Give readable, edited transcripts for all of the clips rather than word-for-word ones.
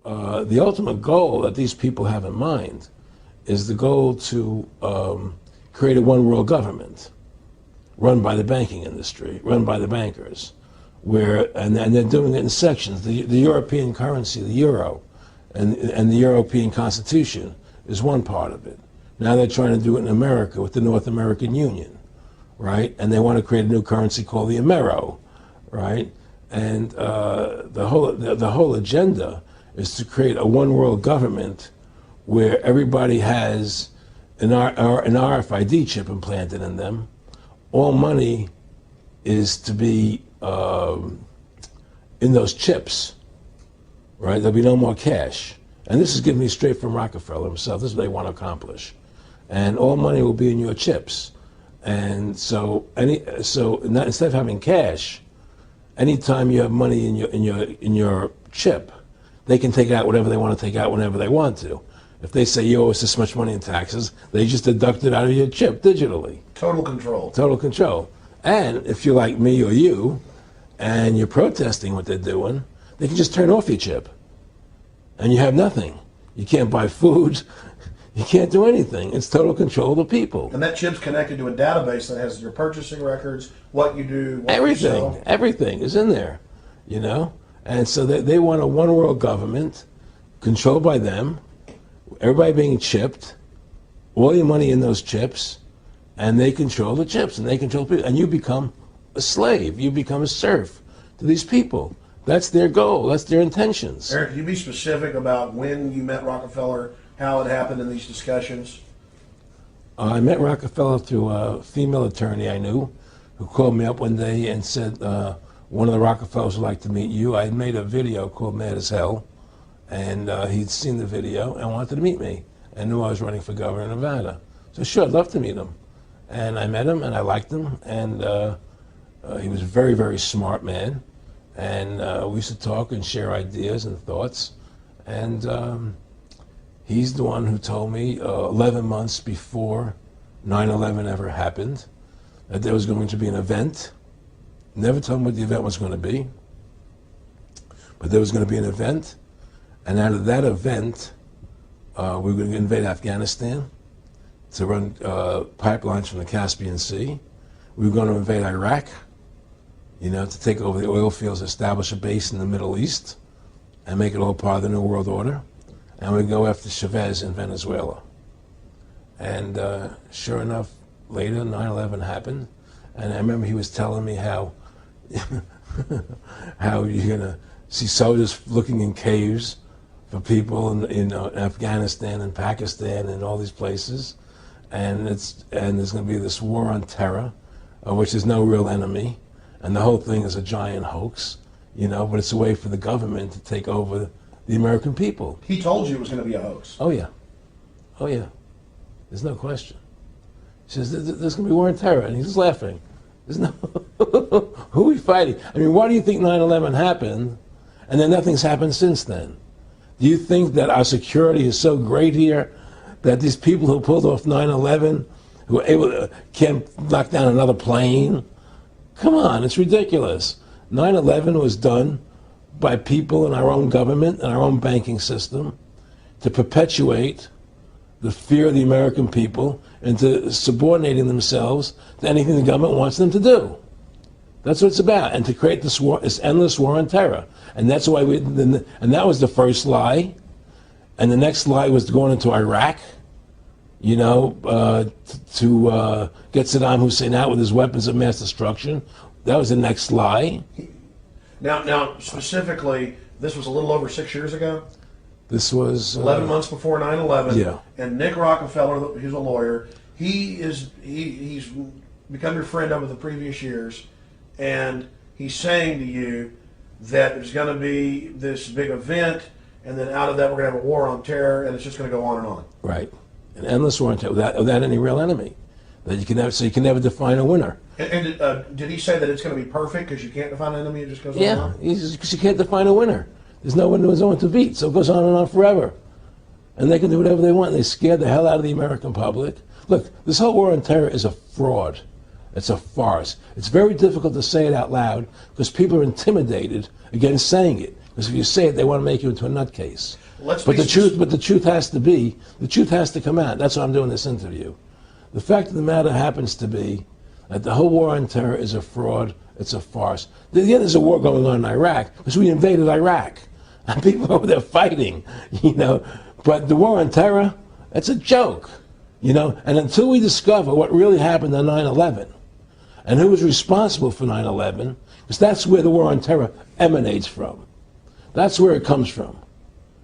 the ultimate goal that these people have in mind is the goal to create a one world government run by the banking industry, run by the bankers, and they're doing it in sections. The European currency, the euro, and the European Constitution is one part of it. Now they're trying to do it in America with the North American Union, right? And they want to create a new currency called the Amero, right? And the whole agenda is to create a one world government where everybody has an RFID chip implanted in them. All money is to be in those chips, right? There'll be no more cash. And this is given me straight from Rockefeller himself. This is what they want to accomplish. And all money will be in your chips. And so instead of having cash, anytime you have money in your chip, they can take out whatever they want to take out whenever they want to. If they say you owe us this much money in taxes, they just deduct it out of your chip digitally. Total control. Total control. And if you're like me or you, and you're protesting what they're doing, they can just turn off your chip. And you have nothing. You can't buy food. You can't do anything. It's total control of the people. And that chip's connected to a database that has your purchasing records, what you do, what everything, you sell. Everything is in there, you know? And so they want a one world government controlled by them, everybody being chipped, all your money in those chips, and they control the chips, and they control people. And you become a slave. You become a serf to these people. That's their goal. That's their intentions. Eric, can you be specific about when you met Rockefeller, how it happened in these discussions? I met Rockefeller through a female attorney I knew who called me up one day and said, one of the Rockefellers would like to meet you. I had made a video called Mad as Hell, and he'd seen the video and wanted to meet me and knew I was running for governor of Nevada. So sure, I'd love to meet him. And I met him, and I liked him, and he was a very, very smart man. And we used to talk and share ideas and thoughts. And he's the one who told me 11 months before 9/11 ever happened that there was going to be an event. Never told me what the event was going to be, but there was going to be an event. And out of that event, we were going to invade Afghanistan to run pipelines from the Caspian Sea. We were going to invade Iraq, you know, to take over the oil fields, establish a base in the Middle East, and make it all part of the New World Order. And we'd go after Chavez in Venezuela. And sure enough, later 9/11 happened. And I remember he was telling me how how you're going to see soldiers looking in caves for people in Afghanistan and Pakistan and all these places. And there's going to be this war on terror, which is no real enemy. And the whole thing is a giant hoax, you know, but it's a way for the government to take over the American people. He told you it was going to be a hoax. Oh, yeah. Oh, yeah. There's no question. He says, there's going to be war on terror. And he's just laughing. There's no... Who are we fighting? I mean, why do you think 9/11 happened and then nothing's happened since then? Do you think that our security is so great here that these people who pulled off 9/11, who were able to, can't knock down another plane? Come on, it's ridiculous. 9/11 was done by people in our own government and our own banking system to perpetuate the fear of the American people into subordinating themselves to anything the government wants them to do. That's what it's about, and to create this war, this endless war on terror. And that's why and that was the first lie. And the next lie was going into Iraq, you know, to get Saddam Hussein out with his weapons of mass destruction. That was the next lie. Now, specifically, this was a little over 6 years ago? This was 11 months before 9/11. Yeah. And Nick Rockefeller, who's a lawyer, he's become your friend over the previous years, and he's saying to you that there's going to be this big event, and then out of that we're going to have a war on terror, and it's just going to go on and on. Right. An endless war on terror without any real enemy. That you can never, so you can never define a winner. And did he say that it's going to be perfect because you can't define an enemy? It just goes on and on? Yeah, because you can't define a winner. There's no one to beat, so it goes on and on forever. And they can do whatever they want. They scare the hell out of the American public. Look, this whole war on terror is a fraud. It's a farce. It's very difficult to say it out loud because people are intimidated against saying it. Because if you say it, they want to make you into a nutcase. Let's But be the truth has to come out. That's why I'm doing this interview. The fact of the matter happens to be that the whole war on terror is a fraud. It's a farce. Yeah, there's a war going on in Iraq because we invaded Iraq. And people over there fighting, But the war on terror, it's a joke, And until we discover what really happened on 9/11 and who was responsible for 9/11, because that's where the war on terror emanates from. That's where it comes from.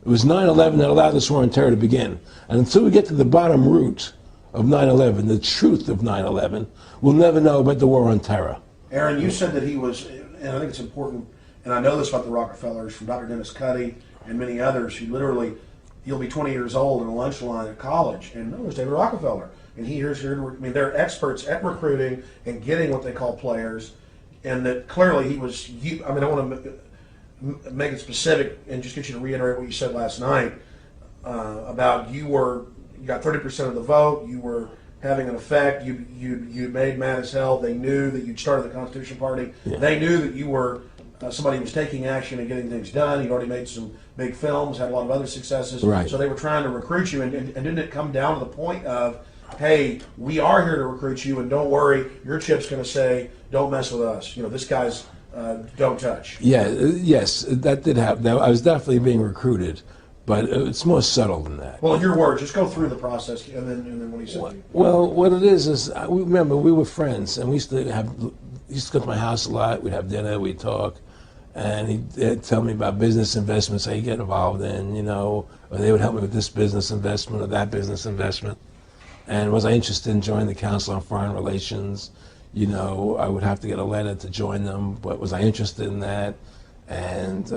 It was 9/11 that allowed this war on terror to begin. And until we get to the bottom root of 9/11, the truth of 9/11, we'll never know about the war on terror. Aaron, you said that he was, and I think it's important, and I know this about the Rockefellers from Dr. Dennis Cuddy and many others who literally, you'll be 20 years old in a lunch line at college, and no, there's David Rockefeller. And they're experts at recruiting and getting what they call players, and that clearly he was, I want to make it specific and just get you to reiterate what you said last night about you got 30% of the vote, you were having an effect, you made mad as hell, they knew that you'd started the Constitution Party, they knew that you were somebody who was taking action and getting things done, you'd already made some big films, had a lot of other successes, right. So they were trying to recruit you, and didn't it come down to the point of, hey, we are here to recruit you, and don't worry, your chip's going to say, don't mess with us, this guy's don't touch. Yeah, yes, that did happen. I was definitely being recruited, but it's more subtle than that. Well, in your words, just go through the process, and then what he said to you. Well, what it is remember, we were friends, and we used to go to my house a lot, we'd have dinner, we'd talk, and he'd tell me about business investments I get involved in, or they would help me with this business investment or that business investment. And was I interested in joining the Council on Foreign Relations? I would have to get a letter to join them, but was I interested in that? And,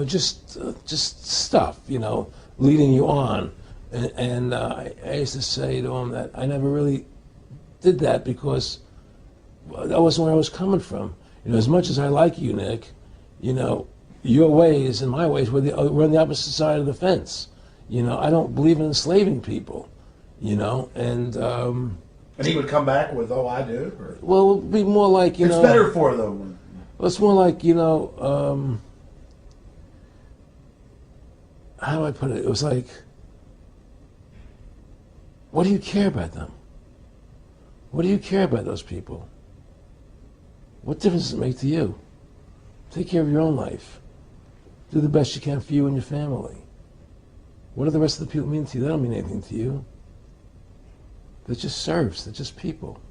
just stuff, leading you on. And I used to say to him that I never really did that because that wasn't where I was coming from. As much as I like you, Nick, your ways and my ways, we're on the opposite side of the fence. I don't believe in enslaving people, And he would come back with, oh, I do? Or? Well, it would be more like, It's better for them. Well, it's more like, how do I put it? It was like, what do you care about them? What do you care about those people? What difference does it make to you? Take care of your own life. Do the best you can for you and your family. What do the rest of the people mean to you? They don't mean anything to you. They're just serfs. They're just people.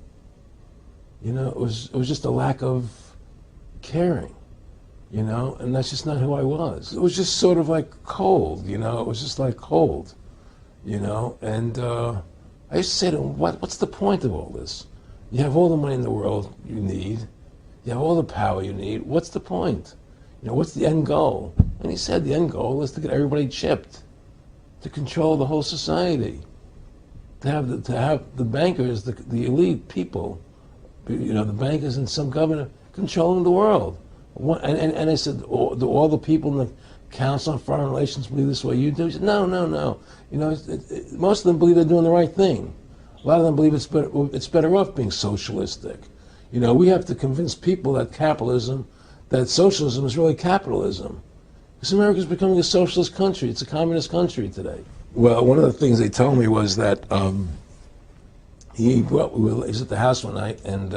It was just a lack of caring, and that's just not who I was. It was just sort of like cold, it was just like cold, and I used to say to him, what's the point of all this? You have all the money in the world you need. You have all the power you need. What's the point? What's the end goal? And he said the end goal is to get everybody chipped, to control the whole society, to have the bankers, the elite people, the bankers and some governor controlling the world. And I said, do all the people in the Council on Foreign Relations believe this way you do? He said, no. Most of them believe they're doing the right thing. A lot of them believe it's better off being socialistic. We have to convince people that socialism is really capitalism. Because America's becoming a socialist country. It's a communist country today. Well, one of the things they told me was that he was at the house one night, and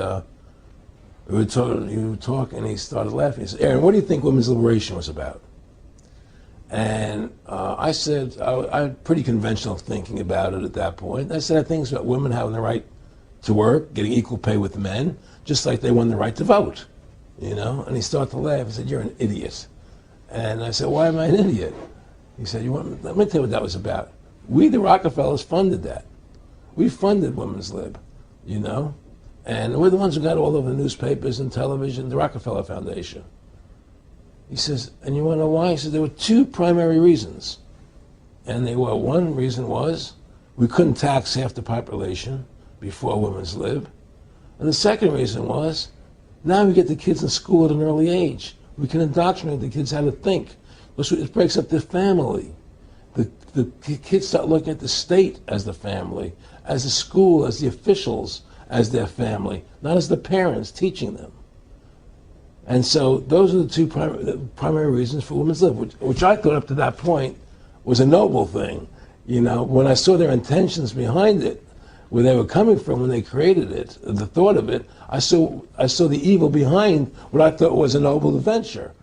we were talking, and he started laughing. He said, Aaron, what do you think women's liberation was about? And I said, I had pretty conventional thinking about it at that point. I said, I think it's about women having the right to work, getting equal pay with men, just like they won the right to vote, And he started to laugh. He said, you're an idiot. And I said, why am I an idiot? He said, let me tell you what that was about. We, the Rockefellers, funded that. We funded Women's Lib, And we're the ones who got all over the newspapers and television, the Rockefeller Foundation. He says, and you want to know why? He said, there were two primary reasons. And one reason was we couldn't tax half the population before Women's Lib. And the second reason was, now we get the kids in school at an early age. We can indoctrinate the kids how to think. It breaks up the family. The kids start looking at the state as the family, as the school, as the officials, as their family, not as the parents teaching them. And so those are the two primary reasons for women's lib, which I thought up to that point was a noble thing. You know, when I saw their intentions behind it, where they were coming from when they created it, the thought of it, I saw the evil behind what I thought was a noble adventure.